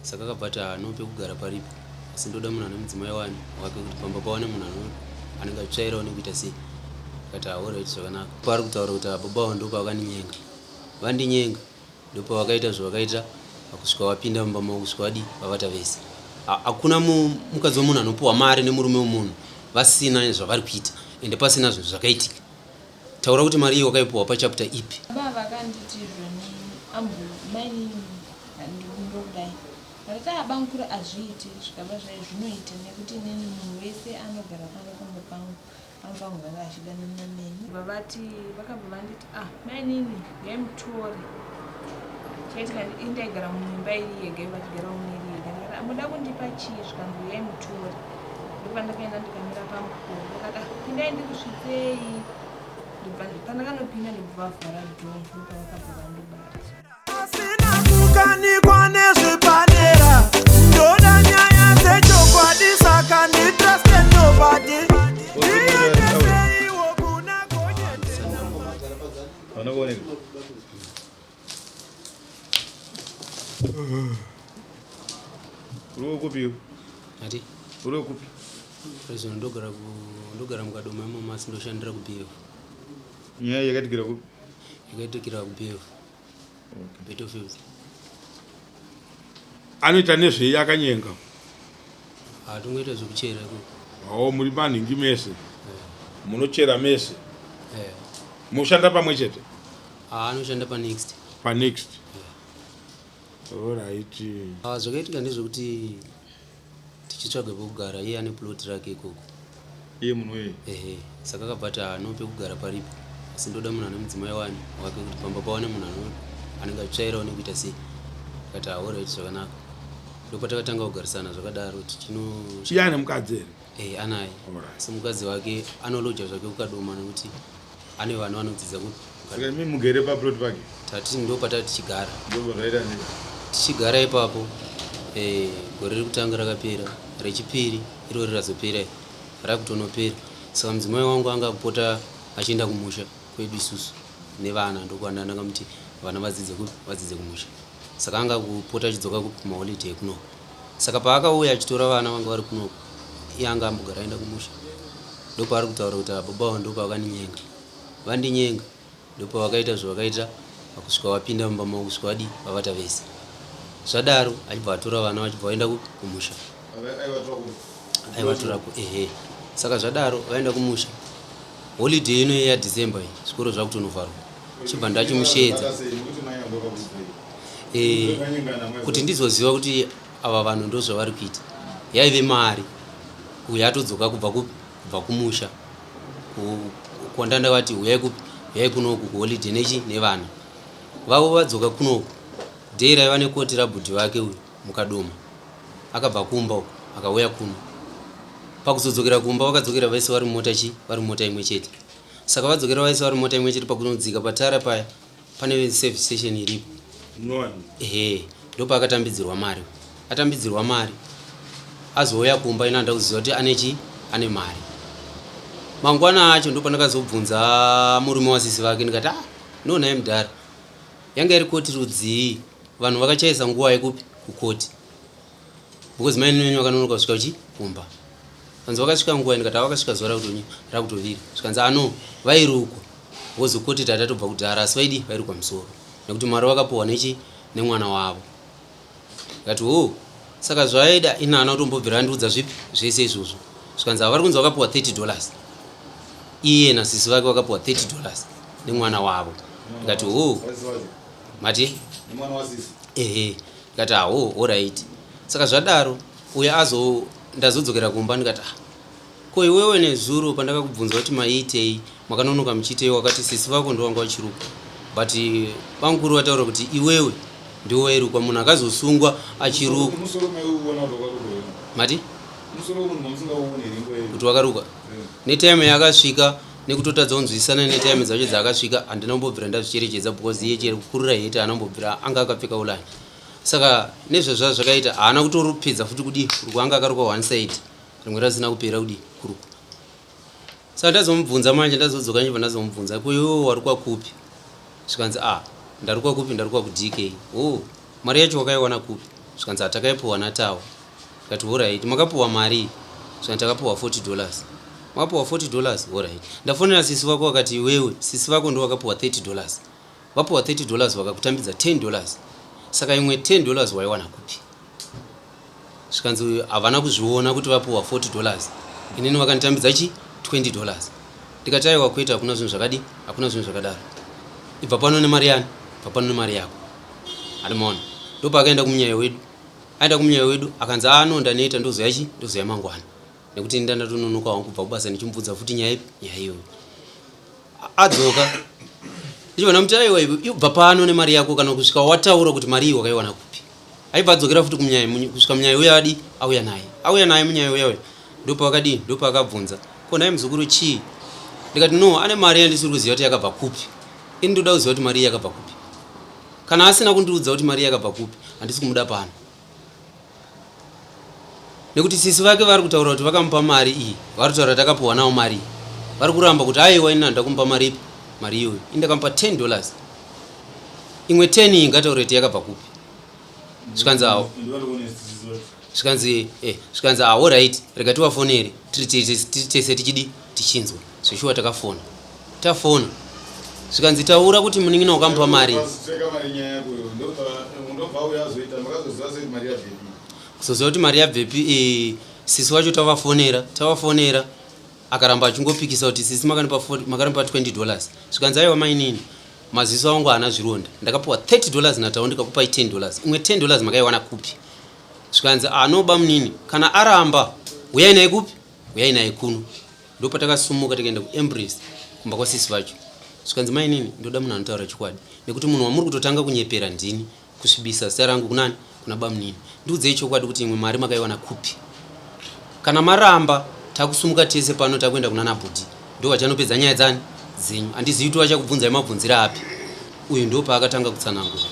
saka akabvata anope kugara paripo asi ndoda munhu ane mudzimai wani wake kuti pamba pawane munhu anenge achitsvairawo nekuita sei akati alright zvakanaka pari kutaura kuti baba wavo ndopavakanyenga vandinyenga ndopavakaita zvavakaita kusvika wapinda mumba mavo kusvika wadi vavata vese hakuna mukadzi wemunhu anopiwa mari nemurume wemunhu vasina zvavari kuita ende pasina zvinhu zvakaitika taura kuti mari iyi wakaipiwa pachapta ipi baba vakanditi zvoni ambomaini ndokudai vakati abankuru azviiti zvikaba zvinoita nekuti neni munhu wese anogara pano pamwe pangu anofanguvanga achida nenameni vavati vakabva vanditi mainini ngaimutore chaitika indaigara muimba iri yega vatigara muniri yega ndikati muda kundipa chii zvikanzi yaimutore ndopandakaenda ndikamira pamukuru vakati pindai ndikusvitsei pandakanopinda ndikuvavhara dhonzi pavakabva vandibara asina kukanikwa nezvepadera ndoda nyaya dzechokwadi saka nditraste nobody ndiendeseiwo kuna gonyeti Urukupi? ati Urukupi? Prezo ndogara mukadoma imomo asi ndoshandira kuBF. Nyaya yakatikira kupi? Yakatikira kuBF. Battlefield. Anoita nezvei akanyenga? Hatongoita zvekuchera ku. Muri manhingi mese. Munochera mese. Mushanda pamwe chete? Anoshanda paNext. PaNext. Alright. Zvakaitika ndezvekuti tichitsvaga pekugara iye ane plot rake ikoko. Iye munhu wei? Saka akabvata anope kugara paripo asi ndoda munhu ane mudzimai wani wake kuti pamba pawane munhu anenge achitsvairawo nekuita sei akati alright zvakanaka ndopatakatanga kugarisana zvakadaro iye ane mukadzi here? Anaye asi mukadzi wake anolodya zvake kukadoma nekuti ane vana vanodzidza saka mi mugere paplot pake? Tati ndopata tichigara. Ndopazvaita nei? Tichigara ipapo gore riri kutanga rakapera rechipiri irori razopera rakutonopera saka mudzimai wangu anga kupota achienda kumusha kwedu isusu nevana ndokwanda ndakamuti vana vadzidze kumusha saka anga kupota achidzoka kumaholiday kunoko saka paakauya achitora vana vanga vari kunoko iye anga ambogara aenda kumusha ndopaari kutaura kuti baba vavo ndopavakaninyenga vandinyenga ndopavakaita zvavakaita kusvika wapinda mumba mavo kusvika wadi vavata vese zvadaro achibva atora vana vachibva vaenda kumusha aivatorako saka zvadaro vaenda kumusha holiday ino yaDecember iyi zvikoro zvakutonovharwa chibva ndachimushedza kuti ndizoziva kuti ava vanhu ndo zvavari kuita yaive mari uye atodzoka kubva kumusha kwandanda vati uyai kunoku kuholiday nechi nevana vavo vadzoka kunoku dhei raiva nekoti rabhudhi vake uyu mukadoma akabva kumba uku akauya kuno pakuzodzokera kumba vakadzokera vaise vari mota imwe chete saka vadzokera vaise vari mota imwe chete pakunodzika patara paya pane service station iripo ndopaakatambidzirwa mari atambidzirwa mari azouya kumba ina ndakuziva kuti ane mari mangwana acho ndopandakazobvunza murume wasisi vake ndikati nonai mudhara yanga iri koti rudzii vanhu vakachaisa nguva yekupi kukoti because mainini vakanonoka kusvika uchikumba vanzi vakasvika nguva ndikati vakasvika zuva rakutovira zvikanzi vairukwa vozokoti tatatobva kudhara asi vaidi vairukwa musoro nekuti mari vakapuhwa nemwana wavo ndikati saka zvaida ina hana kutombobvira andiudza zvipi zvese izvozvo zvikanzi vari kunzi vakapuhwa $30 iye nasisi vake vakapuhwa $30 nemwana wavo ndikati mati ndikati alright saka zvadaro uye ndazodzokera kumba ndikati ko iwewe nezuro pandakakubvunza kuti maiitei makanonoka muchiitei wakati sisi vako ndovanga vachiruka but bamukuru vataura kuti iwewe ndiwo wairukwa munhu akazosungwa achirukwa mati kuti wakaruka netime yakasvika nekutotadza kunzwisana netime dzacho dzaakasvika handina kumbobvira ndazvicherechedza because iye chekukurira hete haana kumbobvira anga akapfeka ulani saka nezvezva zvakaita haana kutorupedza futi kudi ruku anga akarukwa one side rimwe rasina kupera kudi kuruku saka ndazomubvunza manje ndazodzoka njibva ndazomubvunza ko iwewe warukwa kupi zvikanzi ndarukwa kupi ndarukwa kuDK mari yacho wakaiwana kupi Zvikanzi atakaipuwa naTawo. Tikati alright, makapuwa mari. Zvikanzi takapuwa $40. Wakapuwa $40, alright. Ndafonera sisi wako wakati iwewe, sisi wako ndo wakapuwa $30. Wapuwa $30 wakakutambidza $10. Saka imwe $10 waiwana kupi? Zvikanzi havana kuzviona kuti vapuwa $40. Inini wakanitambidza $20. Ndikati aiwa kuita hakuna zvinhu zvakadi, hakuna zvinhu zvakadaro. Ibva pano nemari yani, ibva pano nemari yako. Alimaona. Ndopa akaenda kumunyaya wedu. Aenda kumunyaya wedu akanzi ndaneta ndozoya mangwana. Nekuti ndandatononoka wangu kubva kubasa ndichimubvunza futi nyaya iyo. Adzoka. Ndichona kuti aiwa ibva pano nemari yako kana kusvika wataura kuti mari iyo wakaiwana kupi. Aibva adzokera futi kumunyaya kusvika munyaya uya adi auya naye. Auya naye munyaya uya. Ndopa wakadi, ndopa akabvunza. Ko naye muzukuru chii? Ndikati no, ane mari yandisiri kuziva kuti yakabva kupi. Ini ndoda kuziva kuti mari yakabva kupi. Kana asina kundiudza kuti mari yakabva kupi, handisi kumuda pano. Nekuti sisi vake vari kutaura kuti vakamupa mari iyi, vari kutaura kuti takapuwa nawo mari. Vari kuramba kuti aiwa ina ndakumupa mari ipi? Mari iyoyo. Indakamupa $10. Imwe 10 iyi ngataure kuti yakabva kupi. Zvikanzi awo. Zvikanzi alright, rega tiwafonere. Tese tichidi tichinzwa. Zveshuwa takafona. Tafona. Zvikanzi taura kuti munin'ina wakamupa mari. Kuzoziva kuti mari yabvepi, sisi wacho tavafonera. Akaramba achingopikisa kuti sisi makanipa $20. Zvikanzi aiwa mainini. Maziso angu haana zvironda. Ndakapuwa $30 naTawo ndikakupai $10. Imwe $10 makaiwana kupi? Zvikanzi anoba munini. Kana aramba, uyai naye kupi? Uyai naye kuno. Ndopa takasumuka tikaenda kuEmbrace kumba kwa sisi vacho. Zvikanzi mainini ndoda munhu anotaura chikwadi. Nekuti munhu wamuri kutotanga kunyepera ndini kusvibisa zita rangu kunani? Kuna bamunini. Ndiudzei chokwadi kuti imwe mari makaiwana kupi? Kana maramba takusumuka tese pano takuenda kuna Nabhudhi. Ndo vachanopedza nyaya dzani dzenyu. Handizivi kuti vachakubvunzai mabvunzira api. Uyu ndo paakatanga kutsanangura.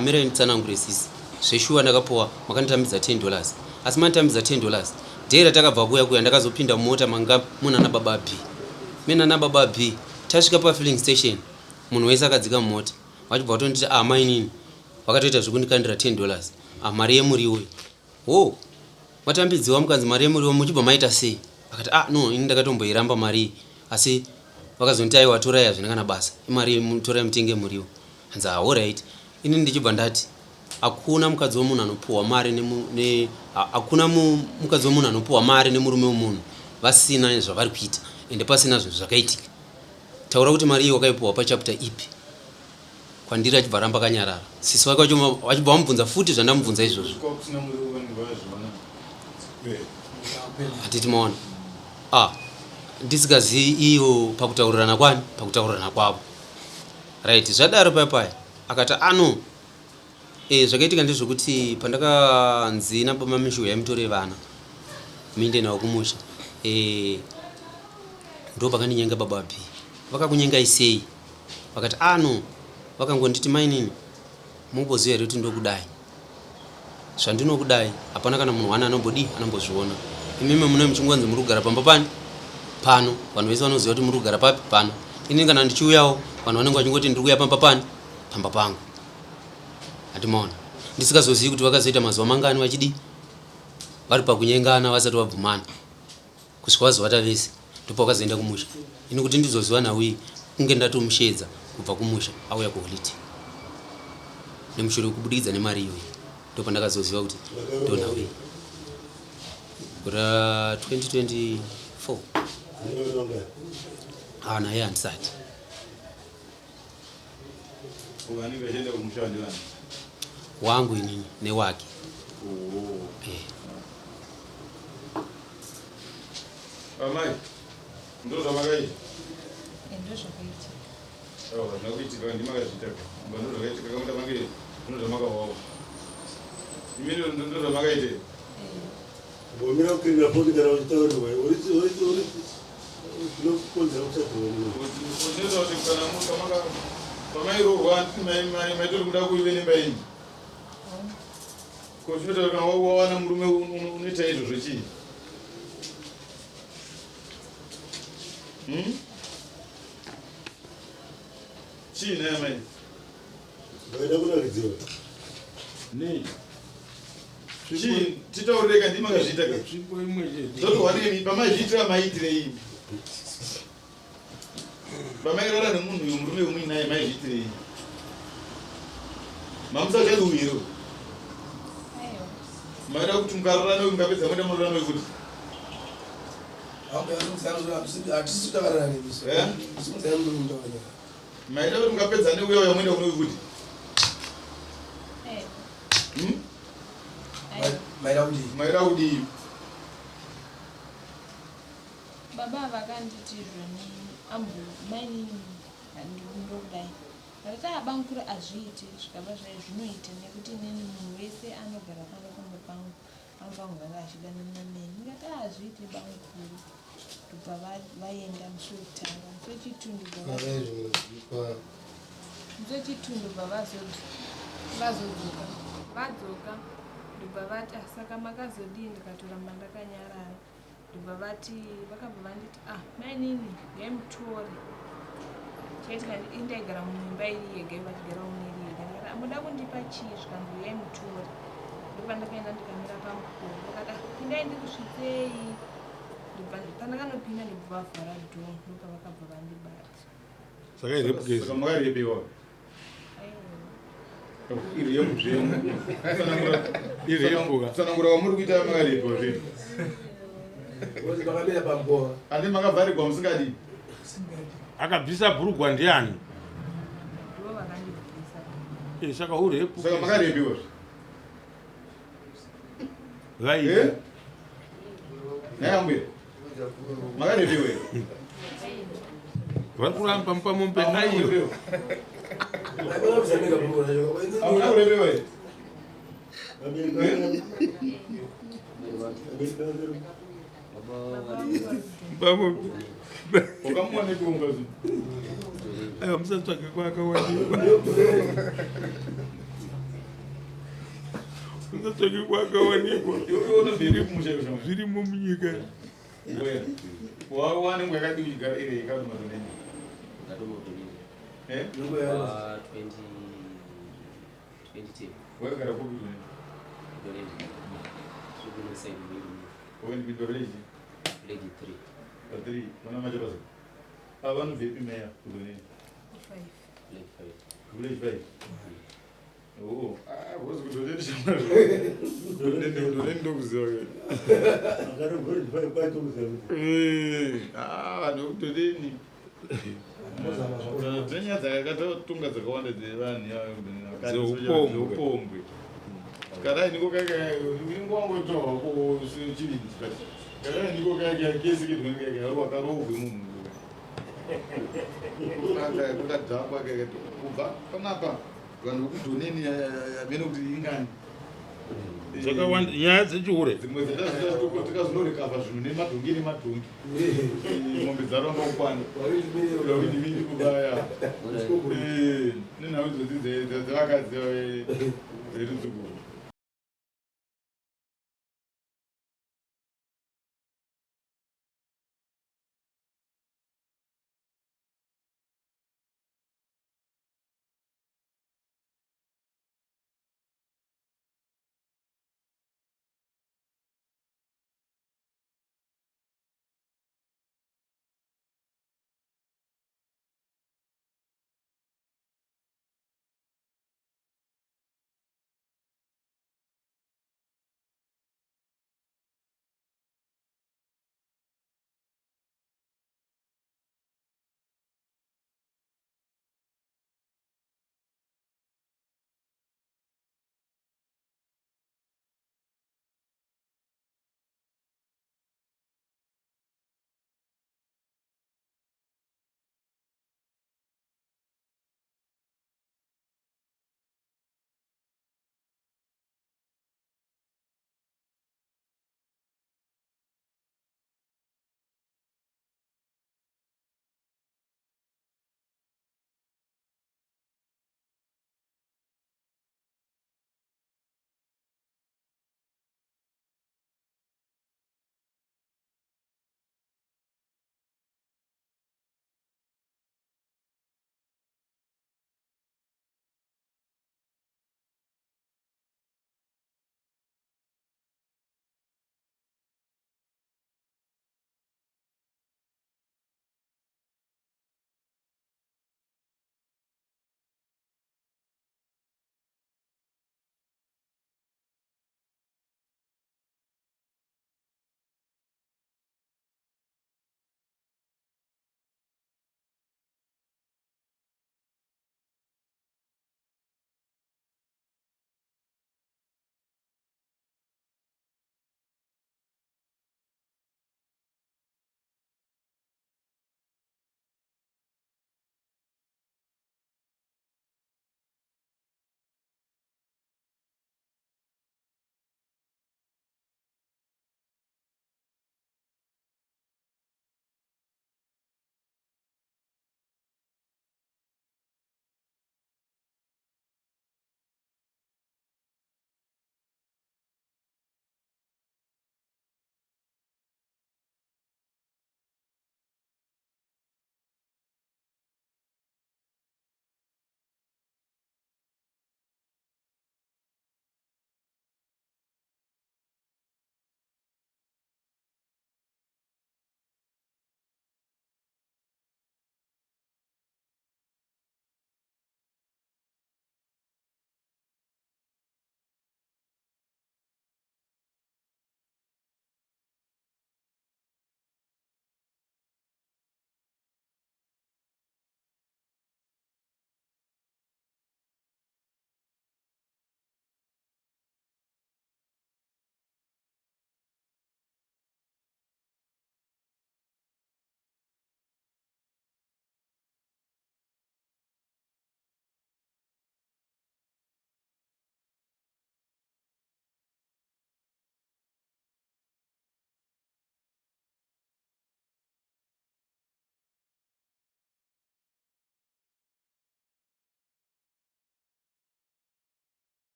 Mirai nditsanangure sisi. Zveshuwa ndakapuwa makanditambidza $10. Asi manditambidza $10. Dhera takabva kuya ndakazopinda mumota manga muna nababa B. Mina nababa B. Tasvika pa filling station. Munhu wese akadzika mumota. Vachibva kutonditi mainini. Vakatoita zvekundikandira $10. Mari yemuriwo. Watambidziwa mukanzi mari yemuriwo muchibva maita sei? Akati no, ini ndakatomboiramba mari. Asi vakazoniti aiwa torai hazvina basa. Imari torai mutenge muriwo. Hanzi alright. Ini ndichibva ndati hakuna mukadzi womunhu anopuwa mari hakuna mukadzi womunhu anopuwa mari nemurume womunhu vasina zvavari kuita ende pasina zvinhu zvakaitika. Taura kuti mari iyo wakaipuwa pachapter ipi? Kwandiri achibva ramba kanyarara. Sisi wake wachibva wamubvunza futi zvandamubvunza izvozvo. Hatiti maona. Ndisingazivi iyo pakutaurirana kwani, pakutaurirana kwavo. Right, zvadaro paya. Akati no. Zvakaitika ndezvokuti pandakanzi nababa mishu yaimutore vana muinde nawo kumusha. Ndo pakandinyenga baba B. Vakakunyenga isei. Vakati no. Vakangonditi mainini. Muboziva here kuti ndokudai. Zvandinokudai hapana kana munhu wana anambozviona. Imimi mune muchingonzi muri kugara pamba pani? Pano. Vanhu vese vanoziva kuti muri kugara papi? Pano. Ini kana ndichiuyawo vanhu vanenge vachingoti ndiri kuuya pamba pani? Pamba pangu. Hatimaona. Ndisingazozivi kuti vakazoita mazuva mangani vachidi vari pakunyengana vasati vabvumana. Kusvika vazovata vese. Ndipo vakazoenda kumusha. Ini kuti ndizoziva nawe kunge ndatomushedza kubva kumusha auya kuHoliday. Nemushure wekubudikidza nemari iyoyi. Ndipo ndakazoziva kuti ndo nawe. Kura 2024. Naye handisati. Wangu inini newake. Amai. Ndo zvamakaita. Ndo zvakaita. Nakuitika ndimakazvitaka. Ndo zvakaita kamuta mange ndo zvamakawawo. Imini ndo zvamakaita. Bomira kuenda poti kana uchitaurwa uri kukonza uchataurwa. Unoita kuti kana munhu kamaka pamairorwa maitori kuda kuive nembaini. Kochinotaura kana wawana murume unoita izvozvo chii? Chii naye mai? Vaida kunakidziwa. Nei? Chii titaureka ndima ngazviita ka. Svipo imwe chete. Zoti wari pamazviitira maitirei. Pamairora nemunhu murume umwe naye maizviitirei. Mamusachaduviro. aiwa Maida kuti mukarora nawe mukapedza moda munorora nawe kuti. hatisi kutavarana nemusi Eh? simudzai murundawana Maida kuti mukapedza neuya uya moenda kunowe kuti. aiwa aiwa maida kuti Maida kudii. baba vakanditi zvoni ambu maini ndokudai vakati abankuru hazviiti zvikava zvai zvinoita nekuti inini munhu wese anogara pano pamwe pangu anofanguvanga achida nemameni ndikati hazviiti bankuru ndobva vaenda musi wekutanga musi wechitundu bva vazodzoka ndobva vati saka makazodii ndikatoramba ndakanyarara ndobva vati vakabva vanditi mainini yaimutore chaitika indaigara muimba iri yega vachigara muneri yega ndikati amuda kundipa chii zvikanzi yaimutore ndopa ndakaenda ndikamira pamukova vakati pindai ndikusvitsei pandakanopinda ndobva vavhara dhoo ndopa vakabva vandibata Saka irepukezi. Saka makarepewa. Iri yemuzvemu. Irepfuka. Sanangura wamuri kuita makarepewa zvinhu. kuti pakamira pamukova Andi makavharirwa musingadi. Akabvisa bhurugwa ndiani? ndo vakandibvisa Saka urepu. Saka makarepewa. Vaita. Nayambwe. Makarepewa. Vari kuramba pamombe nayo. akanamuzamika pamukova Amuna kurepewa. Pamombe. Ukamuona kuunga zvinhu. Aiwa musatsvake kwaakawanikwa. Musatsvake kwaakawanikwa. Iwe unobviri kumusha kushama. Zvirimo munyika. Wewe. Wawane mwakadii igara iri ikaduma toneni. Eh? nungo ya 2010 Wakagara kupi toneni. Wewe ndi village. village 3 3. Wana macha basa. Vanobvepi meya kutoneni. 5 Village 5. Oh, bosi kutoneni shamari. Toneni ndokuziva ke. Ndokutoneni. Dzenya dzakatotunga dzakawanda dzevanhu dzeupombwe. Kadai niko kaka ingongotoa ko chividi chikati. Kadai niko kaka kesi kidwe kaka wakarogwe munhu. Kudhakwa kaka kubva panapa vanhu vokudhoneni amene kuti ingani. Zvakawanda nyaya dzechiure. Dzimwe dzatikazonorekavha zvinhu nemadhongi nemadhongi. Mombe dzaramba kukwana. Vindi kubaya. Nenhau idzodzi dzevakadzi verudzukuru.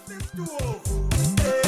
6 to 0.